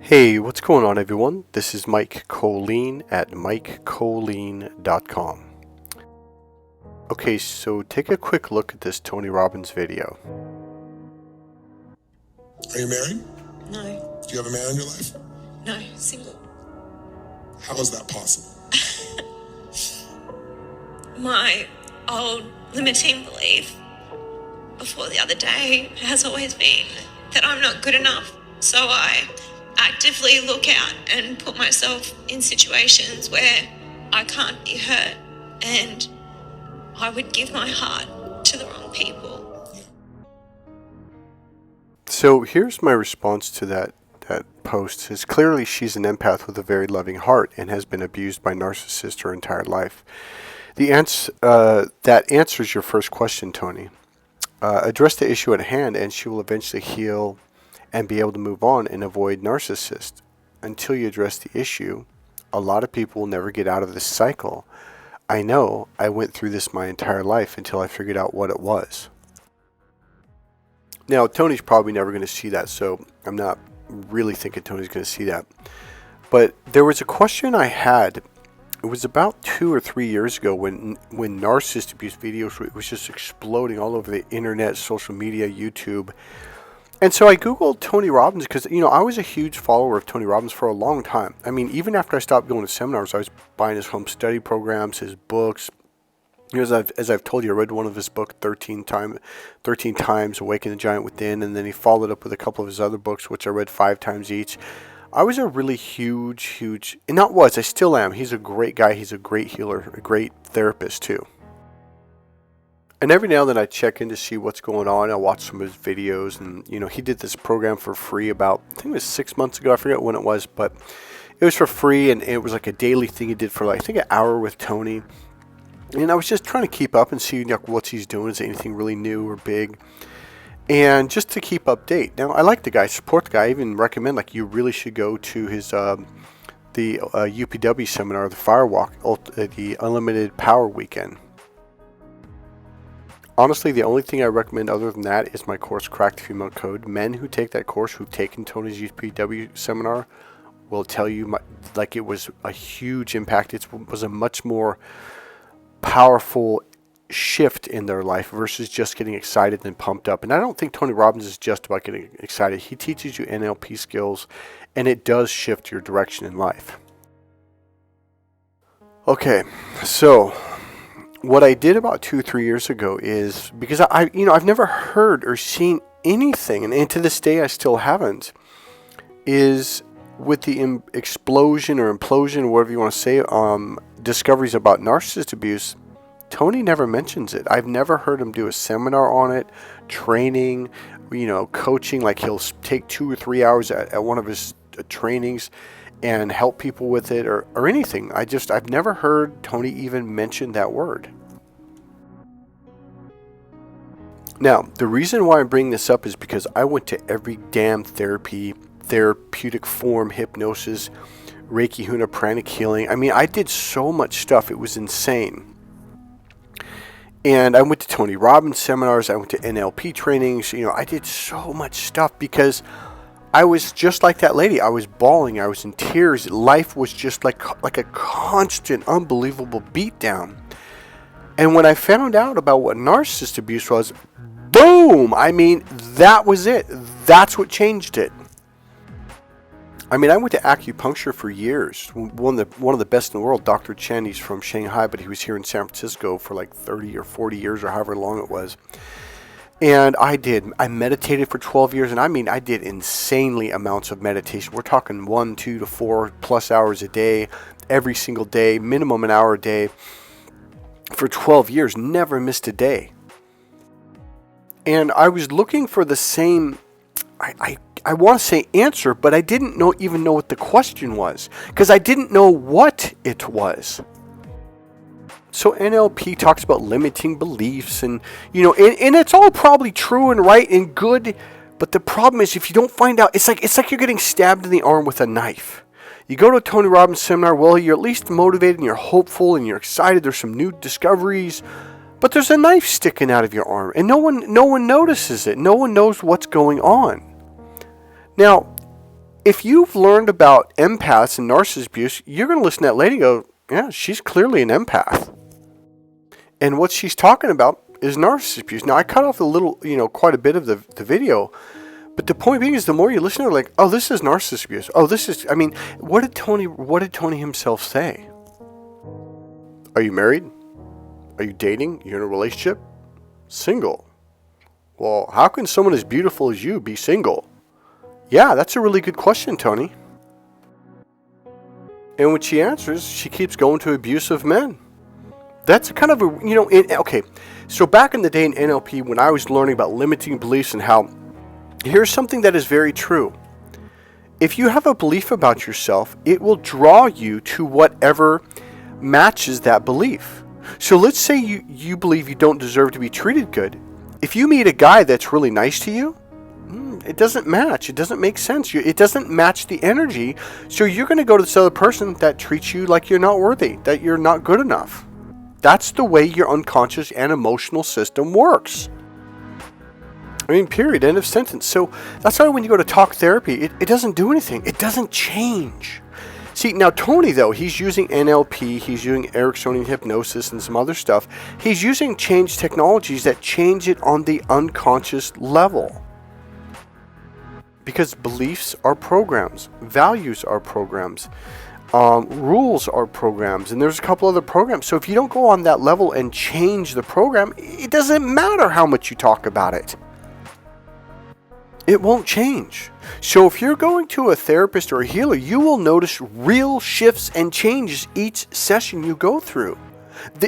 Hey, what's going on, everyone? This is Mike Kollin at MikeKollin.com. Okay, so take a quick look at this Tony Robbins video. Are you married? No. Do you have a man in your life? No, single. How is that possible? My old limiting belief before the other day has always been that I'm not good enough. So I actively look out and put myself in situations where I can't be hurt, and I would give my heart to the wrong people. So here's my response to that post. Is clearly she's an empath with a very loving heart and has been abused by narcissists her entire life. That answers your first question, Tony. Address the issue at hand and she will eventually heal and be able to move on and avoid narcissists. Until you address the issue, a lot of people will never get out of this cycle. I know I went through this my entire life until I figured out what it was. Now, Tony's probably never going to see that, so I'm not really thinking Tony's going to see that. But there was a question I had. It was about 2 or 3 years ago when narcissist abuse videos was just exploding all over the internet, social media, YouTube. And so I Googled Tony Robbins because, I was a huge follower of Tony Robbins for a long time. I mean, even after I stopped going to seminars, I was buying his home study programs, his books. As I've told you, I read one of his books 13 times, Awaken the Giant Within, and then he followed up with a couple of his other books, which I read 5 times each. I was a really huge, and I still am. He's a great guy. He's a great healer, a great therapist too. And every now and then I check in to see what's going on. I watch some of his videos, and he did this program for free about, I think it was 6 months ago. I forget when it was, but it was for free, and it was like a daily thing he did for I think an hour with Tony. And I was just trying to keep up and see what he's doing. Is anything really new or big? And just to keep update. Now, I like the guy, support the guy. I even recommend you really should go to his the UPW seminar, the Firewalk, the Unlimited Power Weekend. Honestly, the only thing I recommend other than that is my course, Crack the Female Code. Men who take that course, who've taken Tony's UPW seminar, will tell you it was a huge impact. It was a much more powerful shift in their life versus just getting excited and pumped up. And I don't think Tony Robbins is just about getting excited. He teaches you NLP skills, and it does shift your direction in life. Okay, so what I did about 2-3 years ago is, because I've never heard or seen anything, and to this day I still haven't, is with the explosion or implosion, whatever you want to say, discoveries about narcissist abuse, Tony never mentions it. I've never heard him do a seminar on it, training, coaching. He'll take 2 or 3 hours at one of his trainings and help people with it or anything. I've never heard Tony even mention that word. Now, the reason why I'm bringing this up is because I went to every damn therapeutic form, hypnosis, Reiki, Huna, pranic healing. I mean, I did so much stuff. It was insane. And I went to Tony Robbins seminars. I went to NLP trainings. I did so much stuff because I was just like that lady. I was bawling. I was in tears. Life was just like a constant, unbelievable beatdown. And when I found out about what narcissist abuse was, boom! I mean, that was it. That's what changed it. I mean, I went to acupuncture for years. One of the best in the world, Dr. Chen. He's from Shanghai, but he was here in San Francisco for 30 or 40 years or however long it was. And I meditated for 12 years, and I did insanely amounts of meditation. We're talking 1, 2 to 4 plus hours a day, every single day, minimum an hour a day. For 12 years, never missed a day. And I was looking for the same, I want to say answer, but I didn't even know what the question was, because I didn't know what it was. So NLP talks about limiting beliefs, and and it's all probably true and right and good, but the problem is if you don't find out, it's like you're getting stabbed in the arm with a knife. You go to a Tony Robbins seminar, well, you're at least motivated and you're hopeful and you're excited. There's some new discoveries, but there's a knife sticking out of your arm, and no one notices it. No one knows what's going on. Now, if you've learned about empaths and narcissist abuse, you're going to listen to that lady and go, yeah, she's clearly an empath. And what she's talking about is narcissist abuse. Now, I cut off a little, quite a bit of the video. But the point being is the more you listen to it, like, oh, this is narcissist abuse. Oh, this is, what did Tony himself say? Are you married? Are you dating? You're in a relationship? Single. Well, how can someone as beautiful as you be single? Yeah, that's a really good question, Tony. And when she answers, she keeps going to abusive men. That's kind of okay. So back in the day in NLP, when I was learning about limiting beliefs and how, here's something that is very true. If you have a belief about yourself, it will draw you to whatever matches that belief. So let's say you believe you don't deserve to be treated good. If you meet a guy that's really nice to you, it doesn't match. It doesn't make sense. It doesn't match the energy. So you're going to go to this other person that treats you like you're not worthy, that you're not good enough. That's the way your unconscious and emotional system works. Period. End of sentence. So that's why when you go to talk therapy, it doesn't do anything. It doesn't change. See, now Tony, though, he's using NLP, he's using Ericksonian hypnosis and some other stuff. He's using change technologies that change it on the unconscious level. Because beliefs are programs, values are programs, rules are programs, and there's a couple other programs. So if you don't go on that level and change the program, it doesn't matter how much you talk about it. It won't change. So if you're going to a therapist or a healer, you will notice real shifts and changes each session you go through.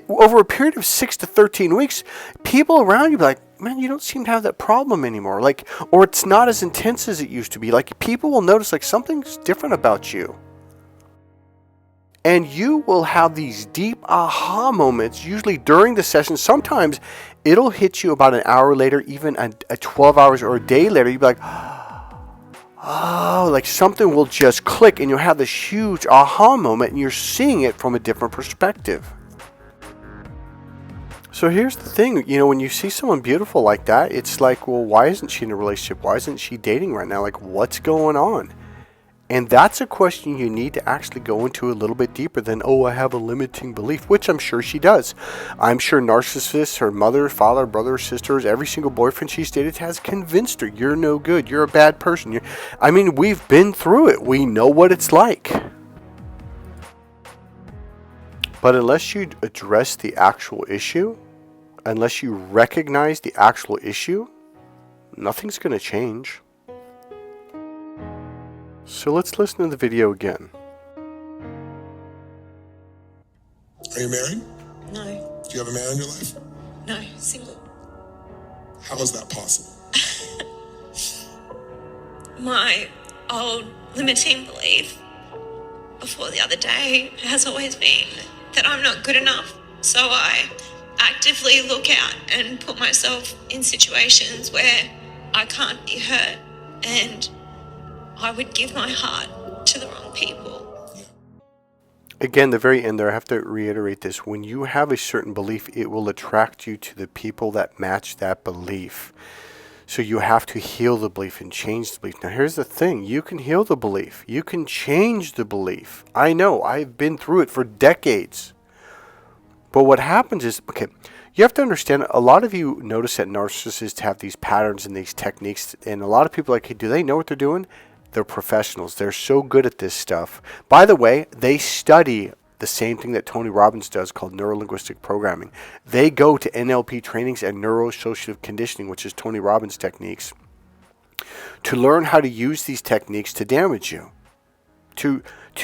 Over a period of 6 to 13 weeks, people around you be like, man, you don't seem to have that problem anymore. Or it's not as intense as it used to be. People will notice something's different about you. And you will have these deep aha moments, usually during the session. Sometimes it'll hit you about an hour later, even a 12 hours or a day later. You'll be like, oh, something will just click and you'll have this huge aha moment and you're seeing it from a different perspective. So here's the thing, when you see someone beautiful like that, it's like, well, why isn't she in a relationship? Why isn't she dating right now? What's going on? And that's a question you need to actually go into a little bit deeper than, oh, I have a limiting belief, which I'm sure she does. I'm sure narcissists, her mother, father, brother, sisters, every single boyfriend she's dated has convinced her, you're no good, you're a bad person. We've been through it. We know what it's like. But unless you address the actual issue, unless you recognize the actual issue, nothing's going to change. So let's listen to the video again. Are you married? No. Do you have a man in your life? No, single. How is that possible? My old limiting belief before the other day has always been that I'm not good enough. So I actively look out and put myself in situations where I can't be hurt, and I would give my heart to the wrong people. Again, the very end there, I have to reiterate this. When you have a certain belief, it will attract you to the people that match that belief. So you have to heal the belief and change the belief. Now, here's the thing. You can heal the belief. You can change the belief. I know. I've been through it for decades. But what happens is, you have to understand, a lot of you notice that narcissists have these patterns and these techniques, and a lot of people are like, hey, do they know what they're doing? They're professionals. They're so good at this stuff. By the way, they study the same thing that Tony Robbins does called neuro-linguistic programming. They go to NLP trainings and neuro-associative conditioning, which is Tony Robbins techniques, to learn how to use these techniques to damage you, to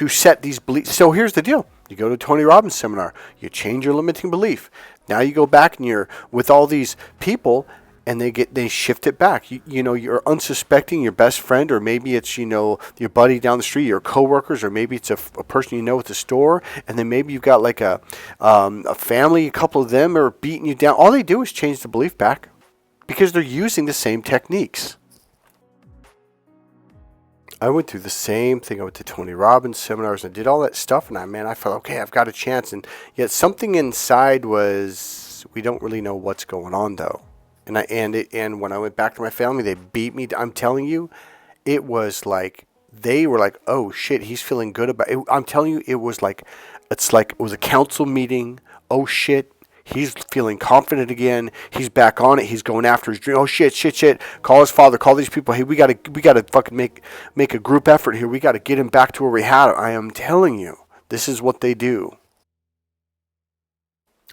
set these beliefs. So here's the deal. You go to Tony Robbins seminar, you change your limiting belief. Now you go back and you're with all these people, and they shift it back. You're unsuspecting your best friend, or maybe it's your buddy down the street, your coworkers, or maybe it's a person you know at the store, and then maybe you've got like a family, a couple of them are beating you down. All they do is change the belief back because they're using the same techniques. I went through the same thing. I went to Tony Robbins seminars and did all that stuff, and I felt, okay, I've got a chance. And yet something inside was, we don't really know what's going on though. And when I went back to my family, they beat me. I'm telling you, it was like they were like, oh shit, he's feeling good about it. I'm telling you, it was like it was a council meeting. Oh shit, he's feeling confident again. He's back on it. He's going after his dream. Oh shit. Call his father. Call these people. Hey, we gotta fucking make a group effort here. We gotta get him back to where we had him. I am telling you, this is what they do.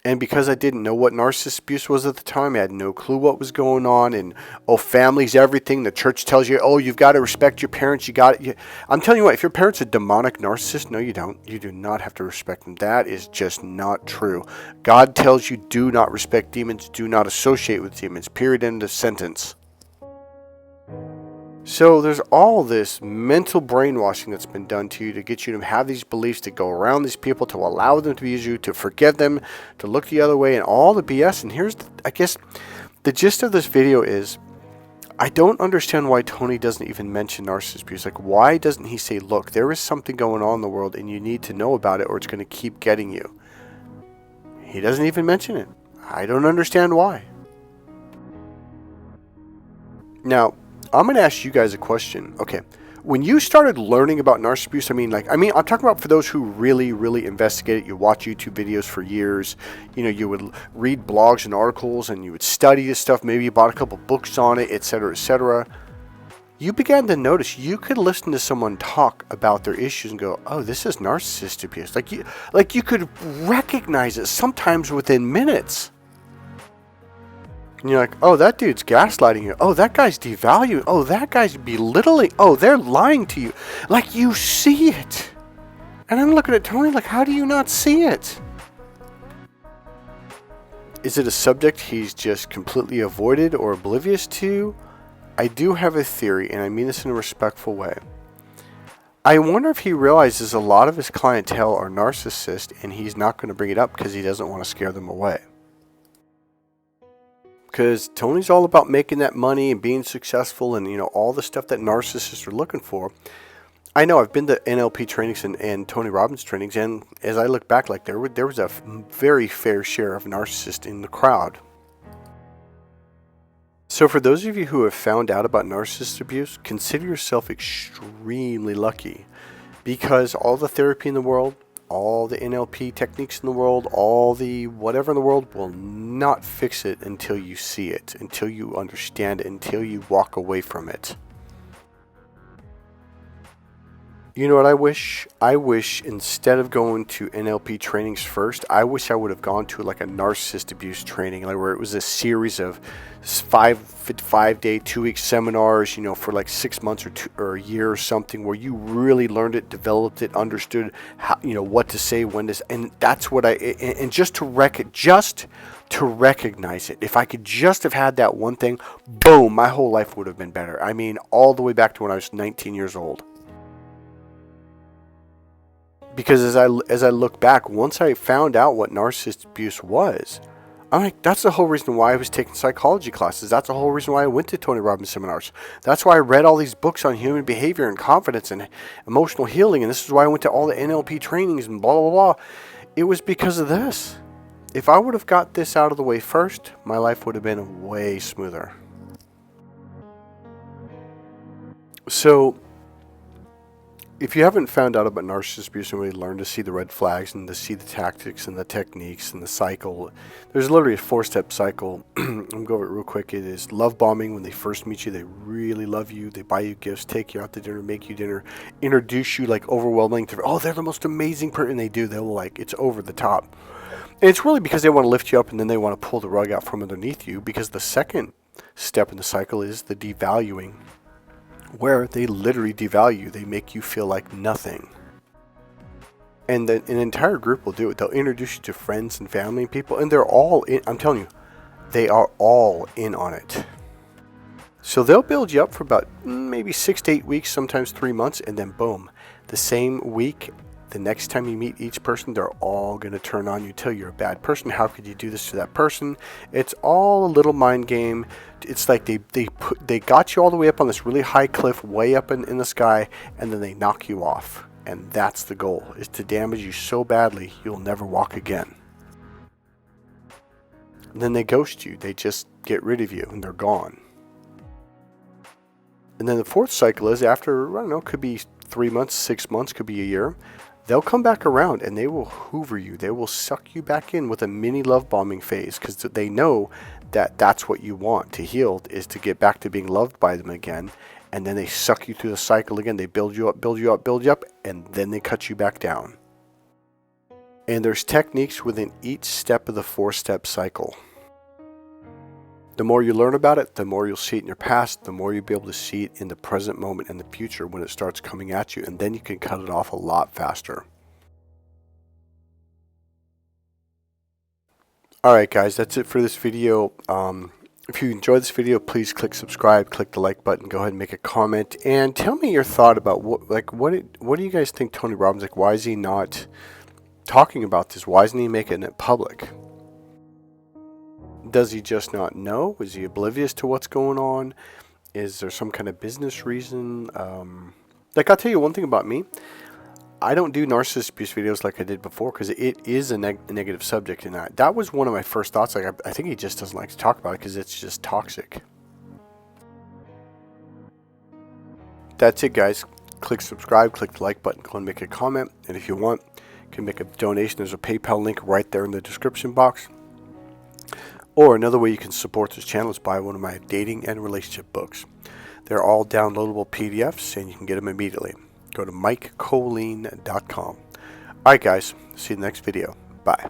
And because I didn't know what narcissist abuse was at the time, I had no clue what was going on. And, oh, family's everything. The church tells you, oh, you've got to respect your parents. You got it. I'm telling you what, if your parents are demonic narcissist, no, you don't. You do not have to respect them. That is just not true. God tells you do not respect demons. Do not associate with demons. Period. End of sentence. So there's all this mental brainwashing that's been done to you to get you to have these beliefs, to go around these people, to allow them to use you, to forget them, to look the other way, and all the BS. And here's, I guess, the gist of this video is, I don't understand why Tony doesn't even mention narcissist abuse. Like, why doesn't he say, look, there is something going on in the world and you need to know about it or it's going to keep getting you. He doesn't even mention it. I don't understand why. Now, I'm going to ask you guys a question. Okay, when you started learning about narcissist abuse, I'm talking about for those who really, really investigate it. You watch YouTube videos for years. You know, you would read blogs and articles and you would study this stuff. Maybe you bought a couple books on it, etc., etc. You began to notice you could listen to someone talk about their issues and go, oh, this is narcissist abuse. Like you could recognize it sometimes within minutes. And you're like, oh, that dude's gaslighting you. Oh, that guy's devaluing. Oh, that guy's belittling. Oh, they're lying to you. Like, you see it. And I'm looking at Tony like, how do you not see it? Is it a subject he's just completely avoided or oblivious to? I do have a theory, and I mean this in a respectful way. I wonder if he realizes a lot of his clientele are narcissists, and he's not going to bring it up because he doesn't want to scare them away. Because Tony's all about making that money and being successful and, you know, all the stuff that narcissists are looking for. I know I've been to NLP trainings and Tony Robbins trainings, and as I look back, like there was a very fair share of narcissists in the crowd. So for those of you who have found out about narcissist abuse, consider yourself extremely lucky, because all the therapy in the world, all the NLP techniques in the world, all the whatever in the world will not fix it until you see it, until you understand it, until you walk away from it. You know what I wish? I wish instead of going to NLP trainings first, I wish I would have gone to like a narcissist abuse training, like where it was a series of 5-day, 2-week seminars, you know, for like 6 months or a year or something, where you really learned it, developed it, understood how, you know, what to say, when to, and that's what just to recognize it. If I could just have had that one thing, boom, my whole life would have been better. I mean, all the way back to when I was 19 years old. Because as I look back, once I found out what narcissist abuse was, I'm like, that's the whole reason why I was taking psychology classes. That's the whole reason why I went to Tony Robbins seminars. That's why I read all these books on human behavior and confidence and emotional healing. And this is why I went to all the NLP trainings and blah, blah, blah. It was because of this. If I would have got this out of the way first, my life would have been way smoother. So, if you haven't found out about narcissist abuse and really learned to see the red flags and to see the tactics and the techniques and the cycle, there's literally a 4-step cycle. I'm going to go over it real quick. It is love bombing. When they first meet you, they really love you. They buy you gifts, take you out to dinner, make you dinner, introduce you like overwhelming to, oh, they're the most amazing person. And they do. They'll like, it's over the top. And it's really because they want to lift you up and then they want to pull the rug out from underneath you, because the second step in the cycle is the devaluing, where they literally devalue you. They make you feel like nothing. And then an entire group will do it. They'll introduce you to friends and family and people, and they're all in. I'm telling you, they are all in on it. So they'll build you up for about maybe 6 to 8 weeks, sometimes 3 months, and then boom, the same week, the next time you meet each person, they're all going to turn on you, tell you're a bad person. How could you do this to that person? It's all a little mind game. It's like they got you all the way up on this really high cliff, way up in the sky, and then they knock you off. And that's the goal, is to damage you so badly you'll never walk again. And then they ghost you. They just get rid of you and they're gone. And then the fourth cycle is after, I don't know, could be 3 months, 6 months, could be a year. They'll come back around and they will hoover you. They will suck you back in with a mini love bombing phase, because they know that that's what you want to heal, is to get back to being loved by them again. And then they suck you through the cycle again. They build you up, build you up, build you up, and then they cut you back down. And there's techniques within each step of the 4-step cycle. The more you learn about it, the more you'll see it in your past, the more you'll be able to see it in the present moment and the future when it starts coming at you, and then you can cut it off a lot faster. Alright guys, that's it for this video. If you enjoyed this video, please click subscribe, click the like button, go ahead and make a comment, and tell me your thought about what do you guys think Tony Robbins, like, why is he not talking about this? Why isn't he making it public? Does he just not know? Is he oblivious to what's going on? Is there some kind of business reason? Like, I'll tell you one thing about me. I don't do narcissist abuse videos like I did before, because it is a negative subject, and that was one of my first thoughts. Like, I think he just doesn't like to talk about it because it's just toxic. That's it, guys. Click subscribe, click the like button, go and make a comment, and if you want, you can make a donation. There's a PayPal link right there in the description box. Or another way you can support this channel is buy one of my dating and relationship books. They're all downloadable PDFs, and you can get them immediately. Go to MikeKollin.com. Alright guys, see you in the next video. Bye.